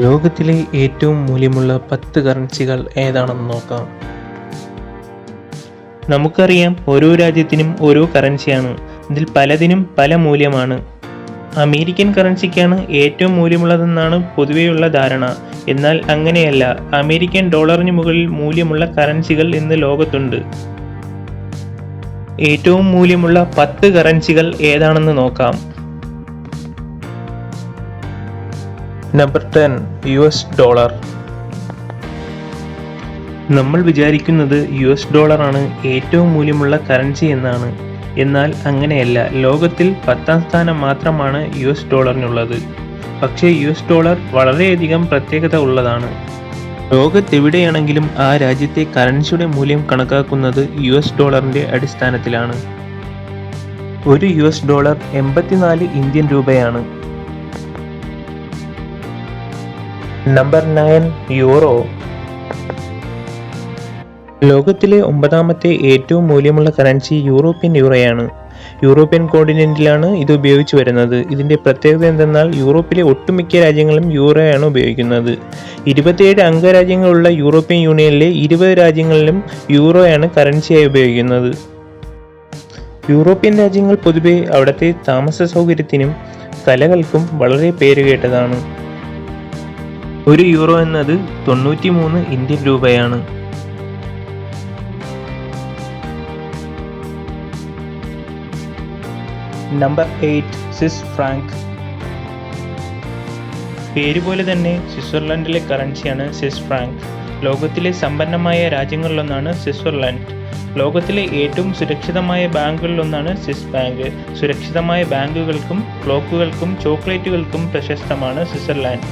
ലോകത്തിലെ ഏറ്റവും മൂല്യമുള്ള 10 കറൻസികൾ ഏതാണെന്ന് നോക്കാം. നമുക്കറിയാം, ഓരോ രാജ്യത്തിനും ഓരോ കറൻസിയാണ്. ഇതിൽ പലതിനും പല മൂല്യമാണ്. അമേരിക്കൻ കറൻസിക്കാണ് ഏറ്റവും മൂല്യമുള്ളതെന്നാണ് പൊതുവെയുള്ള ധാരണ. എന്നാൽ അങ്ങനെയല്ല. അമേരിക്കൻ ഡോളറിന് മുകളിൽ മൂല്യമുള്ള കറൻസികൾ ഇന്ന് ലോകത്തുണ്ട്. ഏറ്റവും മൂല്യമുള്ള 10 കറൻസികൾ ഏതാണെന്ന് നോക്കാം. Number 10, US dollar. നമ്മൾ വിചാരിക്കുന്നത് US ഡോളറാണ് ഏറ്റവും മൂല്യമുള്ള കറൻസി എന്നാണ്. എന്നാൽ അങ്ങനെയല്ല. ലോകത്തിൽ 10ാം സ്ഥാനം മാത്രമാണ് US ഡോളറിനുള്ളത്. പക്ഷേ US ഡോളർ വളരെയധികം പ്രത്യേകത ഉള്ളതാണ്. ലോകത്തെവിടെയാണെങ്കിലും ആ രാജ്യത്തെ കറൻസിയുടെ മൂല്യം കണക്കാക്കുന്നത് US ഡോളറിന്റെ അടിസ്ഥാനത്തിലാണ്. ഒരു US ഡോളർ 84 ഇന്ത്യൻ രൂപയാണ്. Number 9, euro. ലോകത്തിലെ 9ാമത്തെ ഏറ്റവും മൂല്യമുള്ള കറൻസി യൂറോപ്യൻ യൂറോയാണ്. യൂറോപ്യൻ കോണ്ടിനെന്റിലാണ് ഇത് ഉപയോഗിച്ചു വരുന്നത്. ഇതിന്റെ പ്രത്യേകത എന്തെന്നാൽ യൂറോപ്പിലെ ഒട്ടുമിക്ക രാജ്യങ്ങളും യൂറോയാണ് ഉപയോഗിക്കുന്നത്. 27 അംഗരാജ്യങ്ങളുള്ള യൂറോപ്യൻ യൂണിയനിലെ 20 രാജ്യങ്ങളിലും യൂറോയാണ് കറൻസിയായി ഉപയോഗിക്കുന്നത്. യൂറോപ്യൻ രാജ്യങ്ങൾ പൊതുവെ അവിടുത്തെ താമസ സൗകര്യത്തിനും കലകൾക്കും വളരെ പേരുകേട്ടതാണ്. ഒരു യൂറോ എന്നത് 93 ഇന്ത്യൻ രൂപയാണ്. Number 8, Swiss Frank. പേരുപോലെ തന്നെ സ്വിറ്റ്സർലൻഡിലെ കറൻസിയാണ് സ്വിസ് ഫ്രാങ്ക്. ലോകത്തിലെ സമ്പന്നമായ രാജ്യങ്ങളിലൊന്നാണ് സ്വിറ്റ്സർലൻഡ്. ലോകത്തിലെ ഏറ്റവും സുരക്ഷിതമായ ബാങ്കുകളിലൊന്നാണ് സ്വിസ് ബാങ്ക്. സുരക്ഷിതമായ ബാങ്കുകൾക്കും ക്ലോക്കുകൾക്കും ചോക്ലേറ്റുകൾക്കും പ്രശസ്തമാണ് സ്വിറ്റ്സർലാൻഡ്.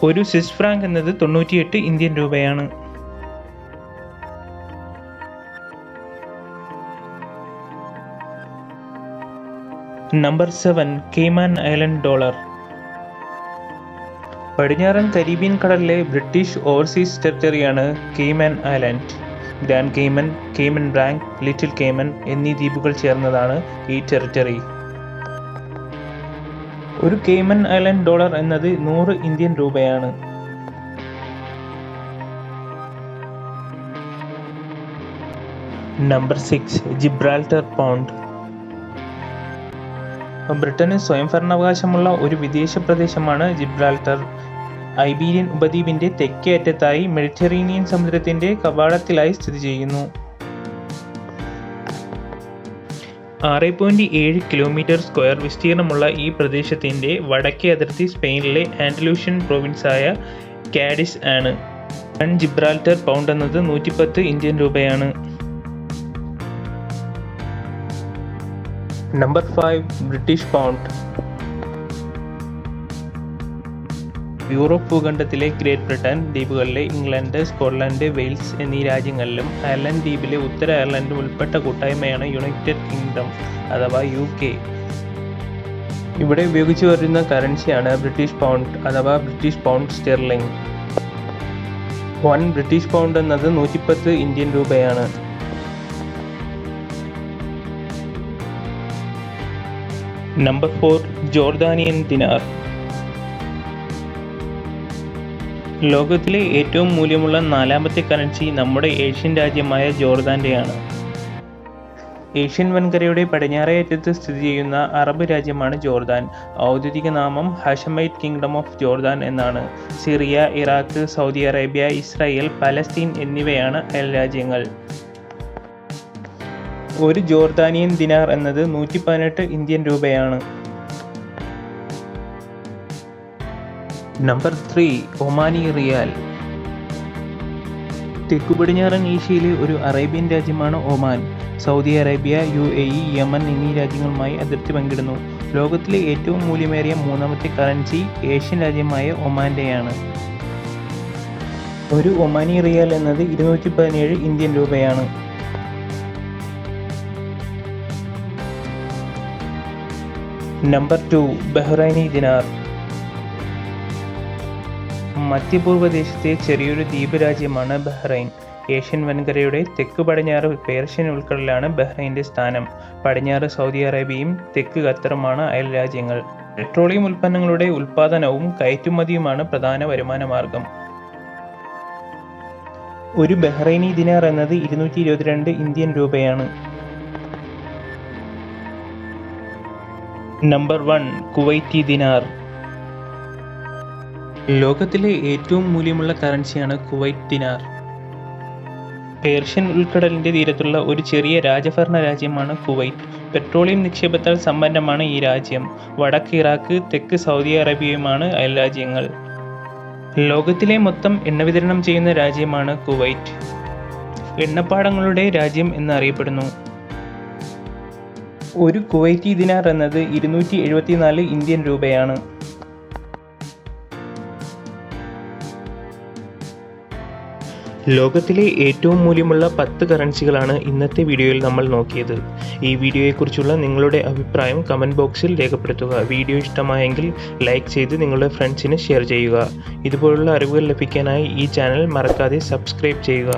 ഒരു സ്വിസ് ഫ്രാങ്ക് എന്നത് 98 ഇന്ത്യൻ രൂപയാണ്. Number 7, Cayman Island dollar. പടിഞ്ഞാറൻ കരീബിയൻ കടലിലെ ബ്രിട്ടീഷ് ഓവർസീസ് ടെറിട്ടറിയാണ് Cayman Island. Grand Cayman, Cayman Brac, Little Cayman എന്നീ ദ്വീപുകൾ ചേർന്നതാണ് ഈ ടെറിട്ടറി. ഒരു കെയ്മൻ ഐലൻഡ് ഡോളർ എന്നത് 100 ഇന്ത്യൻ രൂപയാണ്. Number 6, Gibraltar pound. ബ്രിട്ടന് സ്വയംഭരണാവകാശമുള്ള ഒരു വിദേശ പ്രദേശമാണ് ജിബ്രാൾട്ടർ. ഐബീരിയൻ ഉപദ്വീപിന്റെ തെക്കേ അറ്റത്തായി മെഡിറ്ററേനിയൻ സമുദ്രത്തിന്റെ കവാടത്തിലായി സ്ഥിതി ചെയ്യുന്നു. 6.7 കിലോമീറ്റർ സ്ക്വയർ വിസ്തീർണമുള്ള ഈ പ്രദേശത്തിന്റെ വടക്കേ അതിർത്തി സ്പെയിനിലെ ആൻഡലൂഷ്യൻ പ്രൊവിൻസായ കാഡിസ് ആണ്. ജിബ്രാൾട്ടർ പൗണ്ട് എന്നത് 110 ഇന്ത്യൻ രൂപയാണ്. Number 5, British pound. യൂറോപ്പ് ഭൂഖണ്ഡത്തിലെ ഗ്രേറ്റ് ബ്രിട്ടൻ ദ്വീപുകളിലെ ഇംഗ്ലണ്ട്, സ്കോട്ട്ലൻഡ്, വെയിൽസ് എന്നീ രാജ്യങ്ങളിലും അയർലൻഡ് ദ്വീപിലെ ഉത്തര അയർലൻഡും ഉൾപ്പെട്ട കൂട്ടായ്മയാണ് യുണൈറ്റഡ് കിങ്ഡം അഥവാ UK. ഇവിടെ ഉപയോഗിച്ചു വരുന്ന കറൻസിയാണ് ബ്രിട്ടീഷ് പൗണ്ട് അഥവാ British pound sterling. 1 British pound എന്നത് 110 ഇന്ത്യൻ രൂപയാണ്. Number 4, Jordanian dinar. ലോകത്തിലെ ഏറ്റവും മൂല്യമുള്ള 4ാമത്തെ കറൻസി നമ്മുടെ ഏഷ്യൻ രാജ്യമായ ജോർദാന്റെയാണ്. ഏഷ്യൻ വൻകരയുടെ പടിഞ്ഞാറേ അറ്റത്ത് സ്ഥിതി ചെയ്യുന്ന അറബ് രാജ്യമാണ് ജോർദാൻ. ഔദ്യോഗിക നാമം ഹാഷമൈറ്റ് കിങ്ഡം ഓഫ് ജോർദാൻ എന്നാണ്. Syria, Iraq, Saudi Arabia, Israel, Palestine എന്നിവയാണ് അയൽരാജ്യങ്ങൾ. ഒരു ജോർദാനിയൻ ദിനാർ എന്നത് 118 ഇന്ത്യൻ രൂപയാണ്. നമ്പർ 3, ഒമാനി റിയാൽ. തെക്കു പടിഞ്ഞാറൻ ഏഷ്യയിലെ ഒരു അറേബ്യൻ രാജ്യമാണ് Oman. Saudi Arabia, UAE, Yemen എന്നീ രാജ്യങ്ങളുമായി അതിർത്തി പങ്കിടുന്നു. ലോകത്തിലെ ഏറ്റവും മൂല്യമേറിയ 3ാമത്തെ കറൻസി ഏഷ്യൻ രാജ്യമായ ഒമാന്റെയാണ്. ഒരു ഒമാനി റിയാൽ എന്നത് 217 ഇന്ത്യൻ രൂപയാണ്. നമ്പർ 2, ബഹ്റൈനി ദിനാർ. മധ്യപൂർവ്വ ദേശത്തെ ചെറിയൊരു ദ്വീപ് രാജ്യമാണ് ബഹ്റൈൻ. ഏഷ്യൻ വൻകരയുടെ തെക്ക് പടിഞ്ഞാറ് പേർഷ്യൻ ഉൾക്കടലാണ് ബഹ്റൈൻ്റെ സ്ഥാനം. പടിഞ്ഞാറ് സൗദി അറേബ്യയും തെക്ക് ഖത്തറുമാണ് അയൽ രാജ്യങ്ങൾ. പെട്രോളിയം ഉൽപ്പന്നങ്ങളുടെ ഉൽപ്പാദനവും കയറ്റുമതിയുമാണ് പ്രധാന വരുമാന മാർഗം. ഒരു ബഹ്റൈനി ദിനാർ എന്നത് 222 ഇന്ത്യൻ രൂപയാണ്. നമ്പർ 1 കുവൈറ്റി ദിനാർ. ലോകത്തിലെ ഏറ്റവും മൂല്യമുള്ള കറൻസിയാണ് കുവൈറ്റ് ദിനാർ. പേർഷ്യൻ ഉൾക്കടലിൻ്റെ തീരത്തുള്ള ഒരു ചെറിയ രാജഭരണ രാജ്യമാണ് കുവൈറ്റ്. പെട്രോളിയം നിക്ഷേപത്താൽ സമ്പന്നമാണ് ഈ രാജ്യം. വടക്ക് ഇറാഖ്, തെക്ക് സൗദി അറേബ്യയുമാണ് അയൽ രാജ്യങ്ങൾ. ലോകത്തിലെ മൊത്തം എണ്ണ വിതരണം ചെയ്യുന്ന രാജ്യമാണ് കുവൈറ്റ്. എണ്ണപ്പാടങ്ങളുടെ രാജ്യം എന്നറിയപ്പെടുന്നു. ഒരു കുവൈറ്റി ദിനാർ എന്നത് 274 ഇന്ത്യൻ രൂപയാണ്. ലോകത്തിലെ ഏറ്റവും മൂല്യമുള്ള 10 കറൻസികളാണ് ഇന്നത്തെ വീഡിയോയിൽ നമ്മൾ നോക്കിയത്. ഈ വീഡിയോയെക്കുറിച്ചുള്ള നിങ്ങളുടെ അഭിപ്രായം കമൻറ്റ് ബോക്സിൽ രേഖപ്പെടുത്തുക. വീഡിയോ ഇഷ്ടമായെങ്കിൽ ലൈക്ക് ചെയ്ത് നിങ്ങളുടെ ഫ്രണ്ട്സിന് ഷെയർ ചെയ്യുക. ഇതുപോലുള്ള അറിവുകൾ ലഭിക്കാനായി ഈ ചാനൽ മറക്കാതെ സബ്സ്ക്രൈബ് ചെയ്യുക.